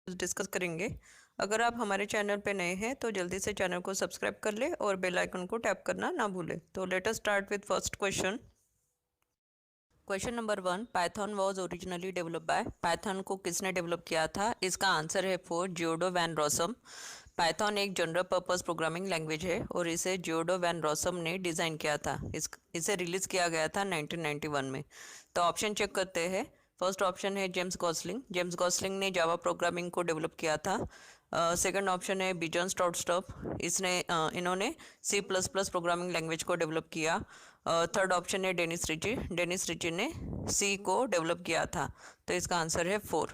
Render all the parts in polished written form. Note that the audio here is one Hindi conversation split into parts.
डिस्कस करेंगे। अगर आप हमारे चैनल पे नए हैं तो जल्दी से चैनल को सब्सक्राइब कर ले और बेल आइकन को टैप करना ना भूले। तो let us start with first question. Question number 1, Python was originally develop by. Python को किसने डेवलप किया था? इसका आंसर है 4, जियोडो वैन रॉसम। पाइथन एक जनरल पर्पस प्रोग्रामिंग लैंग्वेज है और इसे जियोडो वैन रॉसम ने डिज़ाइन किया था। इसे रिलीज़ किया गया था 1991 में। तो ऑप्शन चेक करते हैं। फर्स्ट ऑप्शन है जेम्स गॉसलिंग। जेम्स गॉसलिंग ने जावा प्रोग्रामिंग को डेवलप किया था। सेकंड ऑप्शन है बिजन स्टॉटस्टॉप। इन्होंने C plus plus programming language को डेवलप किया। थर्ड ऑप्शन है डेनिस रिची। डेनिस रिची ने सी को डेवलप किया था। तो इसका आंसर है 4।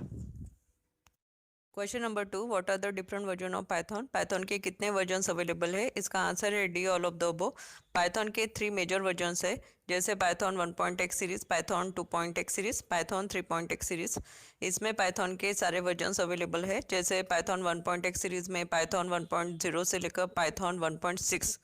Question number 2, what are the different version of Python? Python के कितने वर्जन्स अवेलेबल है? इसका आंसर है D, all of the above. Python के 3 मेजर वर्जन्स है, जैसे Python 1.x series, Python 2.x series, Python 3.x series. इसमें पाइथन के सारे वर्जन्स अवेलेबल है, जैसे पाइथन 1.x सीरीज में पाइथन 1.0 से लेकर पाइथन 1.6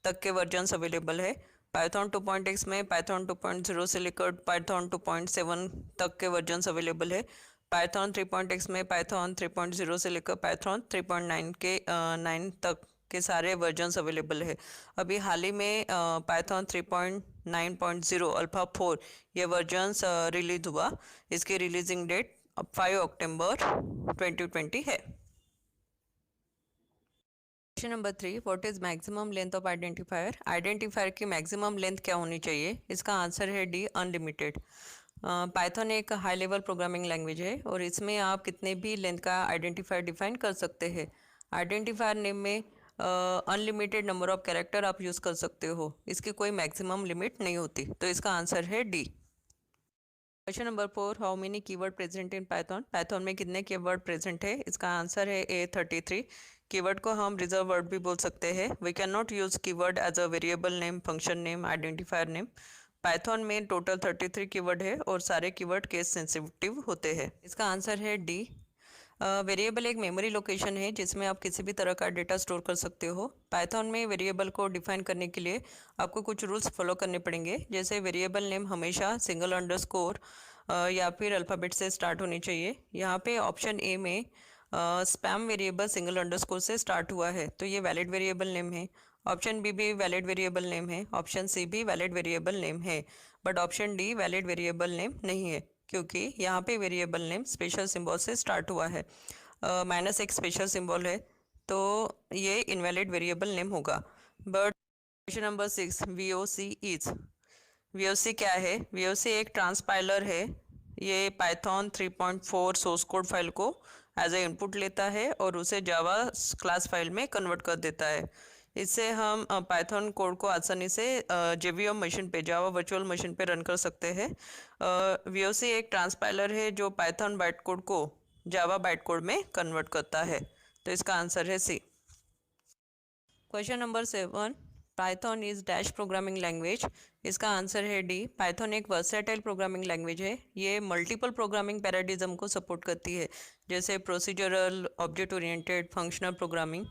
तक के वर्जन्स अवेलेबल है। पाइथन 2.x में पाइथन 2.0 से लेकर पाइथन 2.7 तक के वर्जन्स अवेलेबल है। पाइथन 3.x में पाइथन 3.0 से लेकर पाइथन 3.9 के 9 तक के सारे वर्जन्स अवेलेबल है। अभी हाल ही में पाइथन 3.9.0 अल्फा 4 ये वर्जन्स रिलीज हुआ। इसकी रिलीजिंग डेट 5 अक्टूबर 2020 है। Question number 3, what is maximum length of identifier? Identifier की मैक्सिमम लेंथ क्या होनी चाहिए? इसका आंसर है डी, अनलिमिटेड। पाइथन एक हाई लेवल प्रोग्रामिंग लैंग्वेज है और इसमें आप कितने भी लेंथ का आइडेंटिफायर डिफाइन कर सकते हैं। आइडेंटिफायर नेम में अनलिमिटेड नंबर ऑफ कैरेक्टर आप यूज़ कर सकते हो। इसकी कोई मैक्सिमम लिमिट नहीं होती। तो इसका आंसर है D. Question number 4, how many keyword present in Python? Python में कितने कीवर्ड प्रेजेंट है? इसका आंसर है ए, 33। कीवर्ड को हम रिजर्व वर्ड भी बोल सकते हैं। We can not use keyword as a variable name, function name, identifier name. Python में टोटल 33 कीवर्ड है और सारे कीवर्ड केस सेंसिटिव होते हैं। इसका आंसर है डी। वेरिएबल एक मेमोरी लोकेशन है जिसमें आप किसी भी तरह का डेटा स्टोर कर सकते हो। पाइथन में वेरिएबल को डिफाइन करने के लिए आपको कुछ रूल्स फॉलो करने पड़ेंगे, जैसे वेरिएबल नेम हमेशा सिंगल अंडरस्कोर या फिर अल्फ़ाबेट से स्टार्ट होनी चाहिए। यहाँ पे ऑप्शन ए में स्पैम वेरिएबल सिंगल अंडरस्कोर से स्टार्ट हुआ है, तो ये वैलिड वेरिएबल नेम है। ऑप्शन बी भी वैलिड वेरिएबल नेम है। ऑप्शन सी भी वैलिड वेरिएबल नेम है, but option D valid variable name नहीं है, क्योंकि यहाँ पे वेरिएबल नेम स्पेशल सिंबल से स्टार्ट हुआ है। माइनस एक स्पेशल सिंबल है, तो ये इनवैलिड वेरिएबल नेम होगा। But question number 6, VOC is. VOC क्या है? VOC एक ट्रांसपाइलर है। ये पाइथन 3.4 सोर्स कोड फाइल को एज ए इनपुट लेता है और उसे जावा क्लास फाइल में कन्वर्ट कर देता है। इससे हम पाइथन कोड को आसानी से JVM मशीन पे, जावा वर्चुअल मशीन पे रन कर सकते हैं। VOC एक ट्रांसपाइलर है जो पाइथन बाइट कोड को जावा बाइट कोड में कन्वर्ट करता है। तो इसका आंसर है C. Question number 7, Python is dash programming language. इसका आंसर है डी। पाइथन एक वर्सेटाइल प्रोग्रामिंग लैंग्वेज है। ये मल्टीपल प्रोग्रामिंग पैराडिज्म को सपोर्ट करती है, जैसे procedural, object oriented, functional programming.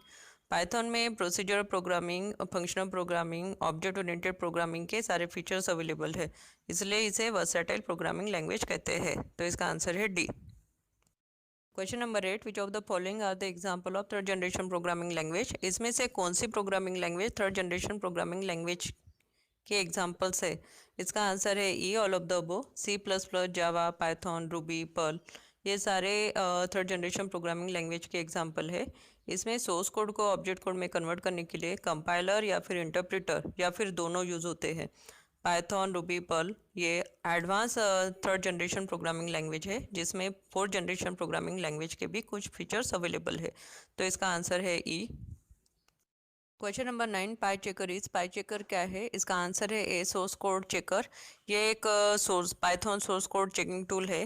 Python में procedural programming, functional programming, object oriented programming के सारे फीचर्स अवेलेबल है, इसलिए इसे वर्सेटाइल प्रोग्रामिंग लैंग्वेज कहते हैं। तो इसका आंसर है D. Question number 8, which of the following are the example of third generation programming language? इसमें से कौन सी programming language third generation programming language के एग्जाम्पल्स है? इसका आंसर है E, all of the above. C plus plus, Java, Python, Ruby, Perl, ये सारे थर्ड जनरेशन प्रोग्रामिंग लैंग्वेज के एग्जाम्पल है। इसमें सोर्स कोड को ऑब्जेक्ट कोड में कन्वर्ट करने के लिए कंपाइलर या फिर इंटरप्रेटर या फिर दोनों यूज़ होते हैं। पाइथन, रूबी, पर्ल ये advance third generation programming language है, जिसमें फोर्थ जनरेशन प्रोग्रामिंग लैंग्वेज के भी कुछ फीचर्स अवेलेबल है। तो इसका आंसर है E. Question number 9, PyChecker is. PyChecker क्या है? इसका आंसर है ए, सोर्स कोड चेकर। ये एक Python source code checking tool है।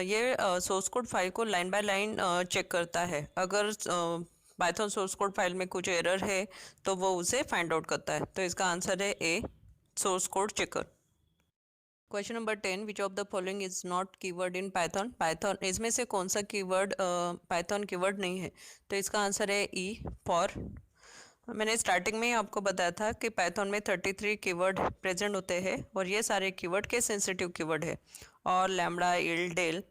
ये सोर्स कोड फाइल को लाइन बाय लाइन चेक करता है। अगर पाइथन सोर्स कोड फाइल में कुछ एरर है तो वो उसे फाइंड आउट करता है। तो इसका आंसर है A, source code checker. Question number 10, which of the following is not keyword in Python? Python इसमें से कौन सा कीवर्ड पाइथन कीवर्ड नहीं है? तो इसका आंसर है ई, फॉर। मैंने स्टार्टिंग में ही आपको बताया था कि पाइथन में 33 कीवर्ड प्रेजेंट होते हैं और ये सारे कीवर्ड के सेंसिटिव कीवर्ड है। और लैम्बडा, इल, डेल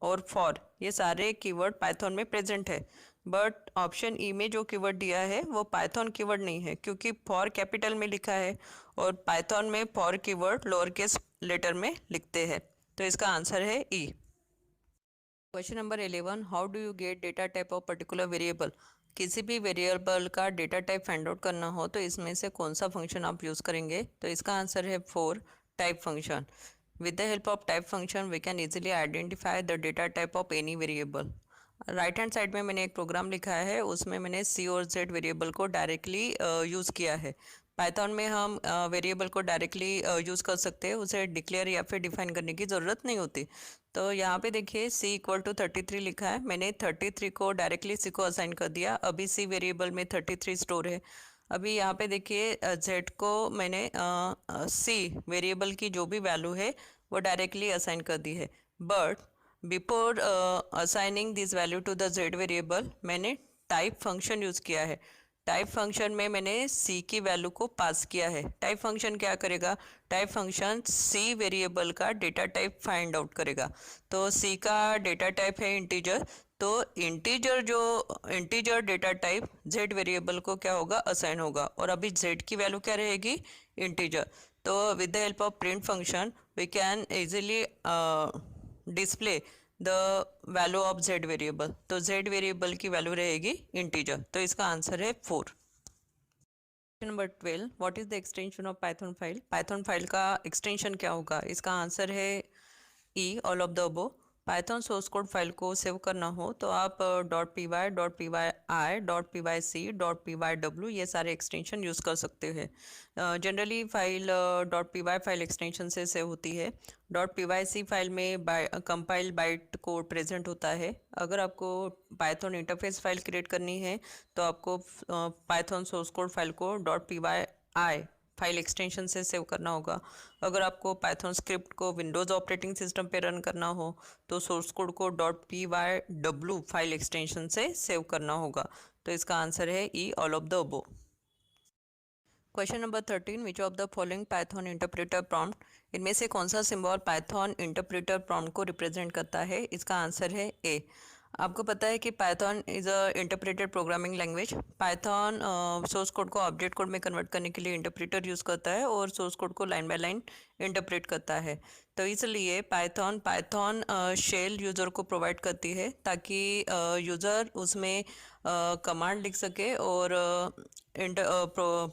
और फॉर ये सारे कीवर्ड पाइथन में प्रेजेंट है, बट ऑप्शन ई में जो कीवर्ड दिया है वो पाइथन कीवर्ड नहीं है, क्योंकि फॉर कैपिटल में लिखा है और पाइथन में for keyword lower case letter में लिखते हैं। तो इसका आंसर है E. Question number 11, how do you get data type of particular variable. किसी भी वेरिएबल का डेटा टाइप फाइंड आउट करना हो तो इसमें से कौन सा फंक्शन आप यूज़ करेंगे। तो इसका आंसर है 4, type function. With the help of type function we can easily identify the data type of any variable. Right hand side में मैंने एक प्रोग्राम लिखा है, उसमें मैंने सी और जेड वेरिएबल को डायरेक्टली यूज़ किया है। पाइथन में हम वेरिएबल को डायरेक्टली यूज़ कर सकते हैं, उसे डिक्लेयर या फिर डिफाइन करने की ज़रूरत नहीं होती। तो यहाँ पे देखिए c = 33 लिखा है, मैंने 33 को डायरेक्टली c को असाइन कर दिया। अभी c वेरिएबल में 33 स्टोर है। अभी यहाँ पे देखिए z को मैंने c वेरिएबल की जो भी वैल्यू है वो डायरेक्टली असाइन कर दी है। But before assigning this value to the z variable मैंने टाइप फंक्शन यूज़ किया है। टाइप फंक्शन में मैंने c की वैल्यू को पास किया है। टाइप फंक्शन क्या करेगा, टाइप फंक्शन c वेरिएबल का डेटा टाइप फाइंड आउट करेगा। तो c का डेटा टाइप है इंटीजर, तो integer data type z variable को क्या होगा, असाइन होगा। और अभी z की वैल्यू क्या रहेगी, इंटीजर। तो with the help of print function we can easily display the value of z variable. तो z वेरिएबल की वैल्यू रहेगी इंटीजर। तो इसका आंसर है 4। Number 12, what is the extension of Python file. Python file का एक्सटेंशन क्या होगा। इसका आंसर है E, all of the above. Python source code file को सेव करना हो तो आप .py, .py, .pyc, .pyw ये सारे एक्सटेंशन यूज़ कर सकते हैं। Generally file .py file extension से सेव होती है। .pyc फाइल में कंपाइल बाइट कोड प्रेजेंट होता है। अगर आपको पाइथन इंटरफेस फाइल क्रिएट करनी है तो आपको पाइथन सोर्स कोड फाइल को .py फाइल एक्सटेंशन से सेव करना होगा। अगर आपको पाइथन स्क्रिप्ट को विंडोज़ ऑपरेटिंग सिस्टम पे रन करना हो तो सोर्स कोड को .pyw फाइल एक्सटेंशन से सेव करना होगा। तो इसका आंसर है E, all of the above. Question number 13, which of the following Python interpreter prompt. इनमें से कौन सा सिंबल पाइथन इंटरप्रेटर प्रॉम्प्ट को रिप्रेजेंट करता है। इसका आंसर है ए। आपको पता है कि Python is a interpreted programming language. Python source code को ऑब्जेक्ट कोड में कन्वर्ट करने के लिए इंटरप्रेटर यूज़ करता है और सोर्स कोड को लाइन बाय लाइन इंटरप्रेट करता है। तो इसलिए पाइथन शेल यूज़र को प्रोवाइड करती है ताकि यूज़र उसमें कमांड लिख सके और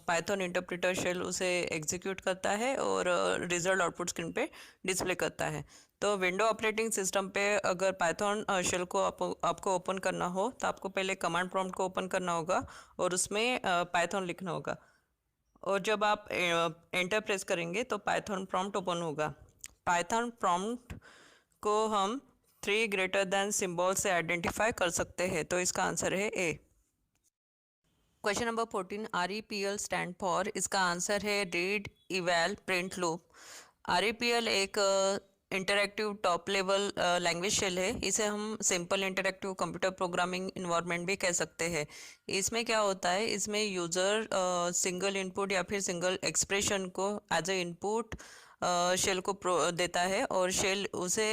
पाइथन इंटरप्रेटर शेल उसे एग्जीक्यूट करता है और रिजल्ट आउटपुट स्क्रीन पे डिस्प्ले करता है। तो विंडो ऑपरेटिंग सिस्टम पे अगर पाइथन शेल को आपको ओपन करना हो तो आपको पहले कमांड प्रॉम्प्ट को ओपन करना होगा और उसमें पाइथन लिखना होगा। और जब आप एंटर प्रेस करेंगे तो पाइथन प्रॉम्प्ट ओपन होगा। पाइथन प्रॉम्प्ट को हम 3 सिंबल से आइडेंटिफाई कर सकते हैं। तो इसका आंसर है A. Question number 14, REPL stand for. इसका आंसर है read eval print loop. REPL एक interactive top level language shell है। इसे हम simple interactive computer programming environment भी कह सकते हैं। इसमें क्या होता है, इसमें यूज़र सिंगल इनपुट या फिर सिंगल एक्सप्रेशन को एज ए इनपुट शेल को देता है और शेल उसे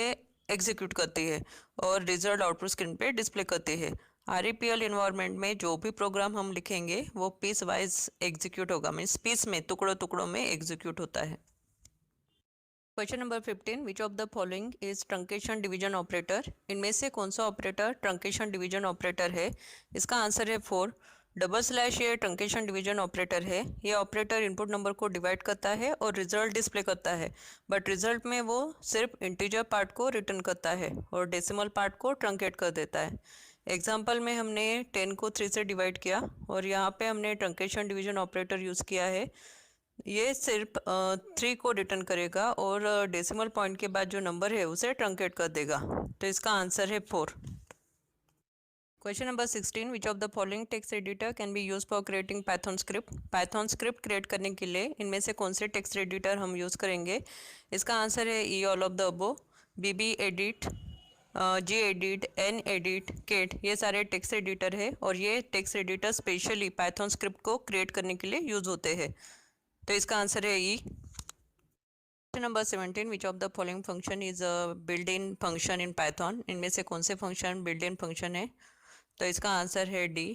एग्जीक्यूट करती है और रिजल्ट आउटपुट स्क्रीन पे डिस्प्ले करती है। REPL इन्वायरमेंट में जो भी प्रोग्राम हम लिखेंगे वो पीस वाइज एग्जीक्यूट होगा, मीन्स पीस में टुकड़ों टुकड़ों में एग्जीक्यूट होता है। Question number 15, which of the following is truncation division operator. इनमें से कौन सा ऑपरेटर ट्रंकेशन डिवीजन ऑपरेटर है। इसका आंसर है 4, // ये ट्रंकेशन डिवीजन ऑपरेटर है। ये ऑपरेटर इनपुट नंबर को डिवाइड करता है और रिजल्ट डिस्प्ले करता है, बट रिजल्ट में वो सिर्फ इंटीजर पार्ट को रिटर्न करता है और डेसिमल पार्ट को ट्रंकेट कर देता है। एग्जाम्पल में हमने 10 को 3 से डिवाइड किया और यहाँ पे हमने ट्रंकेशन डिवीजन ऑपरेटर यूज़ किया है। ये सिर्फ 3 को रिटर्न करेगा और डेसिमल पॉइंट के बाद जो नंबर है उसे ट्रंकेट कर देगा। तो इसका आंसर है 4। Question number 16, which of the following text editor can be use for creating Python script. Python script create करने के लिए इनमें से कौन से टेक्स्ट एडिटर हम यूज़ करेंगे। इसका आंसर है E, all of the above. BB edit, Gedit, Nedit, Cat ये सारे टेक्स्ट एडिटर है और ये text editor specially Python script को क्रिएट करने के लिए यूज़ होते हैं। तो इसका आंसर है E. Question number 17, which of the following function is build in function in Python. इनमें से कौन से फंक्शन बिल्ड इन फंक्शन है? तो इसका आंसर है डी,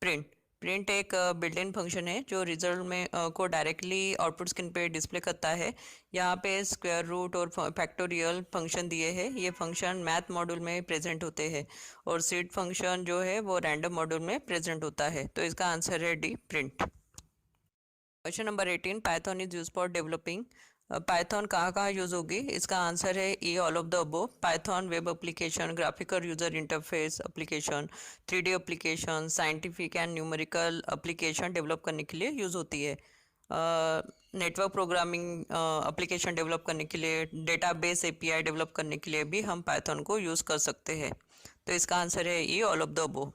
प्रिंट। प्रिंट एक बिल्ट इन फंक्शन है जो रिजल्ट में को डायरेक्टली आउटपुट स्क्रीन पे डिस्प्ले करता है। यहाँ पे स्क्वायर रूट और फैक्टोरियल फंक्शन दिए हैं। ये फंक्शन मैथ मॉड्यूल में प्रेजेंट होते हैं और सीड फंक्शन जो है वो रैंडम मॉड्यूल में प्रेजेंट होता है। तो इसका आंसर है D, print. Question number 18, Python is use for developing. Python कहाँ कहाँ यूज होगी? इसका आंसर है A, all of the above. Python web application, graphical user interface application, 3D application, scientific and numerical application develop करने के लिए यूज होती है। नेटवर्क प्रोग्रामिंग एप्लीकेशन डेवलप करने के लिए, डेटाबेस API डेवलप करने के लिए भी हम पाइथन को यूज कर सकते हैं। तो इसका आंसर है A, all of the above.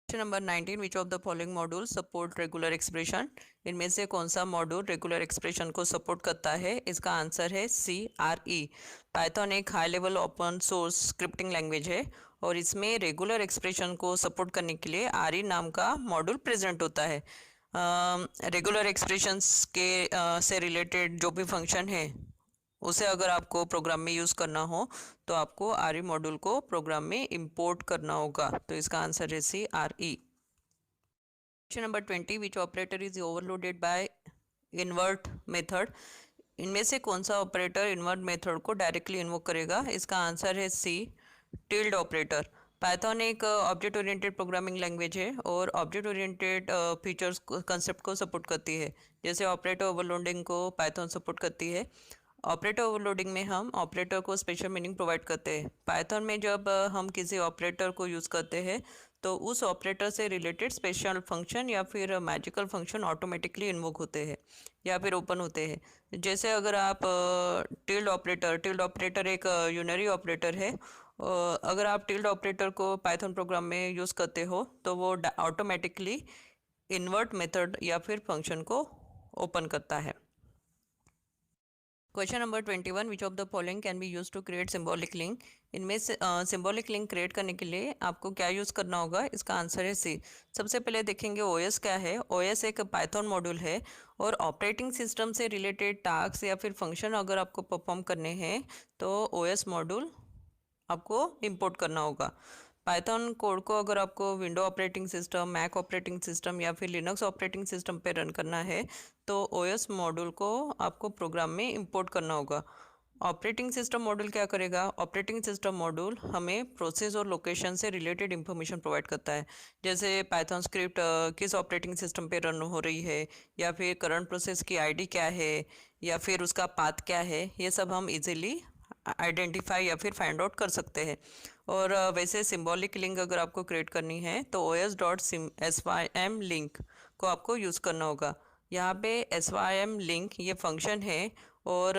Question number 19, which of the following module support regular expression. इनमें से कौन सा मॉड्यूल रेगुलर एक्सप्रेशन को सपोर्ट करता है? इसका आंसर है सी, RE। पाइथन एक high level open source scripting language है और इसमें रेगुलर एक्सप्रेशन को सपोर्ट करने के लिए RE नाम का मॉड्यूल प्रेजेंट होता है। रेगुलर एक्सप्रेशंस के से रिलेटेड जो भी फंक्शन है उसे अगर आपको प्रोग्राम में यूज़ करना हो तो आपको RE मॉड्यूल को प्रोग्राम में इंपोर्ट करना होगा। तो इसका आंसर है C, RE। Question number 20, which operator is overloaded by invert method. इनमें से कौन सा ऑपरेटर इन्वर्ट मेथड को डायरेक्टली इन्वोक करेगा? इसका आंसर है सी, टिल्ड ऑपरेटर। पाइथन एक ऑब्जेक्ट ओरिएंटेड प्रोग्रामिंग लैंग्वेज है और ऑब्जेक्ट ओरिएंटेड फीचर्स कंसेप्ट को सपोर्ट करती है। जैसे ऑपरेटर ओवरलोडिंग को पाइथन सपोर्ट करती है। ऑपरेटर ओवरलोडिंग में हम ऑपरेटर को स्पेशल मीनिंग प्रोवाइड करते हैं। पाइथन में जब हम किसी ऑपरेटर को यूज़ करते हैं तो उस ऑपरेटर से रिलेटेड स्पेशल फंक्शन या फिर मैजिकल फंक्शन ऑटोमेटिकली इन्वोक होते हैं या फिर ओपन होते हैं। जैसे अगर आप टिल्ड ऑपरेटर एक यूनरी ऑपरेटर है। अगर आप टिल्ड ऑपरेटर को पाइथन प्रोग्राम में यूज़ करते हो तो वो ऑटोमेटिकली इन्वर्ट मेथड या फिर फंक्शन को ओपन करता है। Question number 21, which of the following can be use to create symbolic link. इनमें से सिंबॉलिक लिंक क्रिएट करने के लिए आपको क्या यूज़ करना होगा? इसका आंसर है सी। सबसे पहले देखेंगे OS क्या है। OS एक पाइथन मॉड्यूल है और ऑपरेटिंग सिस्टम से रिलेटेड टास्क या फिर फंक्शन अगर आपको परफॉर्म करने हैं तो OS मॉड्यूल आपको इंपोर्ट करना होगा। पाइथन कोड को अगर आपको window operating system, mac operating system या फिर लिनक्स ऑपरेटिंग सिस्टम पे रन करना है तो OS मॉड्यूल को आपको प्रोग्राम में इंपोर्ट करना होगा। ऑपरेटिंग सिस्टम मॉड्यूल क्या करेगा? ऑपरेटिंग सिस्टम मॉड्यूल हमें प्रोसेस और लोकेशन से रिलेटेड इंफॉर्मेशन प्रोवाइड करता है। जैसे पाइथन स्क्रिप्ट किस ऑपरेटिंग सिस्टम पे रन हो रही है या फिर करंट प्रोसेस की ID क्या है या फिर उसका पाथ क्या है, ये सब हम इजीली आइडेंटिफाई या फिर फाइंड आउट कर सकते हैं। और वैसे सिंबॉलिक लिंक अगर आपको क्रिएट करनी है तो os.sym लिंक को आपको यूज़ करना होगा। यहाँ पे sym लिंक ये फंक्शन है और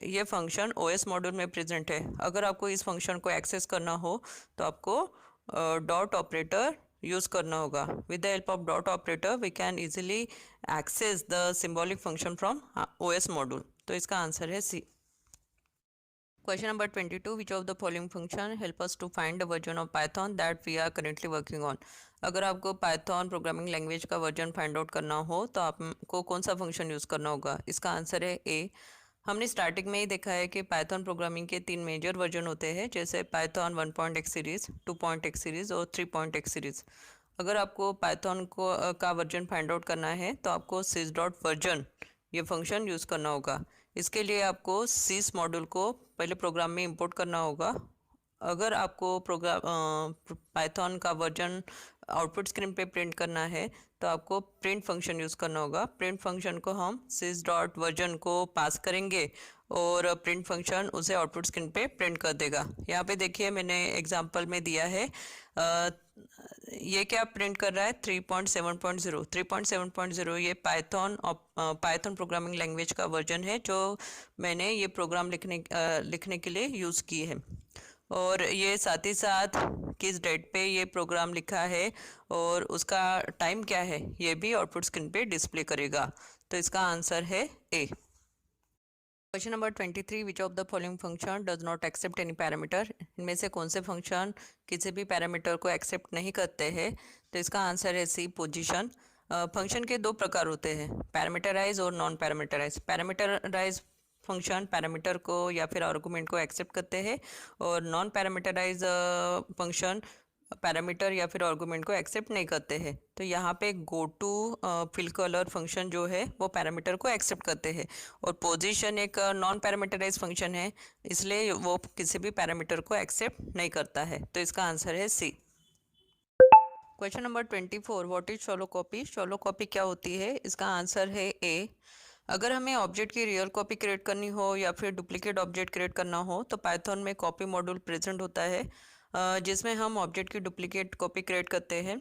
ये फंक्शन OS मॉड्यूल में प्रेजेंट है। अगर आपको इस फंक्शन को एक्सेस करना हो तो आपको डॉट ऑपरेटर यूज़ करना होगा। With the help of dot operator we can easily access the symbolic function from OS module. तो इसका आंसर है सी। Question number 22, which of the following function help us to find the version of Python that we are currently working on। अगर आपको Python प्रोग्रामिंग लैंग्वेज का वर्जन फाइंड आउट करना हो तो आपको कौन सा फंक्शन यूज़ करना होगा? इसका आंसर है ए। हमने स्टार्टिंग में ही देखा है कि Python प्रोग्रामिंग के 3 मेजर वर्जन होते हैं, जैसे Python 1.x series, 2.x series और 3.x सीरीज़। अगर आपको Python का वर्जन फाइंड आउट करना है तो आपको sys.version ये फंक्शन यूज़ करना होगा। इसके लिए आपको sys मॉड्यूल को पहले प्रोग्राम में इंपोर्ट करना होगा। अगर आपको पाइथन का वर्जन आउटपुट स्क्रीन पे प्रिंट करना है तो आपको प्रिंट फंक्शन यूज़ करना होगा। प्रिंट फंक्शन को हम sys.version को पास करेंगे और प्रिंट फंक्शन उसे आउटपुट स्क्रीन पे प्रिंट कर देगा। यहाँ पे देखिए मैंने एग्जांपल में दिया है ये क्या प्रिंट कर रहा है? 3.7.0। 3.7.0 ये पाइथन प्रोग्रामिंग लैंग्वेज का वर्जन है जो मैंने ये प्रोग्राम लिखने के लिए यूज़ की है। और ये साथ ही साथ किस डेट पे ये प्रोग्राम लिखा है और उसका टाइम क्या है ये भी आउटपुट स्क्रीन पे डिस्प्ले करेगा। तो इसका आंसर है A. Question number 23, which of the following function does not accept any parameter. इनमें से कौन से फंक्शन किसी भी पैरामीटर को एक्सेप्ट नहीं करते हैं? तो इसका आंसर है सी, पोजीशन। फंक्शन के 2 प्रकार होते हैं, पैरामीटराइज और non parameterize. Parameterize function parameter को या फिर आर्गुमेंट को एक्सेप्ट करते हैं और नॉन पैरामीटराइज फंक्शन पैरामीटर या फिर आर्गुमेंट को एक्सेप्ट नहीं करते हैं। तो यहाँ पे go to fill colour function जो है वो पैरामीटर को एक्सेप्ट करते हैं और पोजीशन एक नॉन पैरामीटराइज फंक्शन है, इसलिए वो किसी भी पैरामीटर को एक्सेप्ट नहीं करता है। तो इसका आंसर है C. Question number 24, what is shallow copy? Shallow copy क्या होती है? इसका आंसर है ए। अगर हमें ऑब्जेक्ट की रियल कॉपी क्रिएट करनी हो या फिर डुप्लीकेट ऑब्जेक्ट क्रिएट करना हो तो पाइथन में कॉपी मॉड्यूल प्रेजेंट होता है, जिसमें हम ऑब्जेक्ट की डुप्लीकेट कॉपी क्रिएट करते हैं।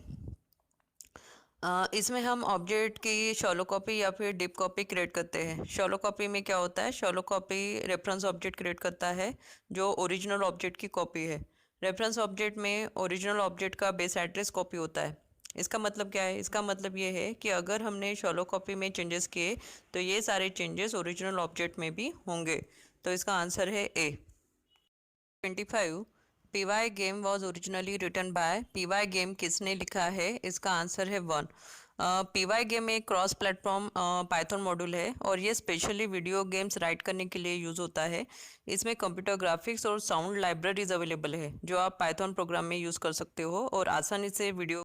इसमें हम ऑब्जेक्ट की शॉलो कॉपी या फिर डीप कॉपी क्रिएट करते हैं। शॉलो कॉपी में क्या होता है? Shallow copy reference object create करता है जो ओरिजिनल ऑब्जेक्ट की कॉपी है। रेफरेंस ऑब्जेक्ट में ओरिजिनल ऑब्जेक्ट का बेस एड्रेस कॉपी होता है। इसका मतलब क्या है? इसका मतलब ये है कि अगर हमने शॉलो कॉपी में चेंजेस किए तो ये सारे चेंजेस ओरिजिनल ऑब्जेक्ट में भी होंगे। तो इसका आंसर है A. 25, PY game was originally written by. PY game किसने लिखा है? इसका आंसर है 1। पीवाई गेम एक क्रॉस प्लेटफॉर्म पाइथन मॉड्यूल है और ये स्पेशली वीडियो गेम्स राइट करने के लिए यूज़ होता है। इसमें कंप्यूटर ग्राफिक्स और साउंड लाइब्रेरीज अवेलेबल है जो आप पाइथन प्रोग्राम में यूज़ कर सकते हो और आसानी से वीडियो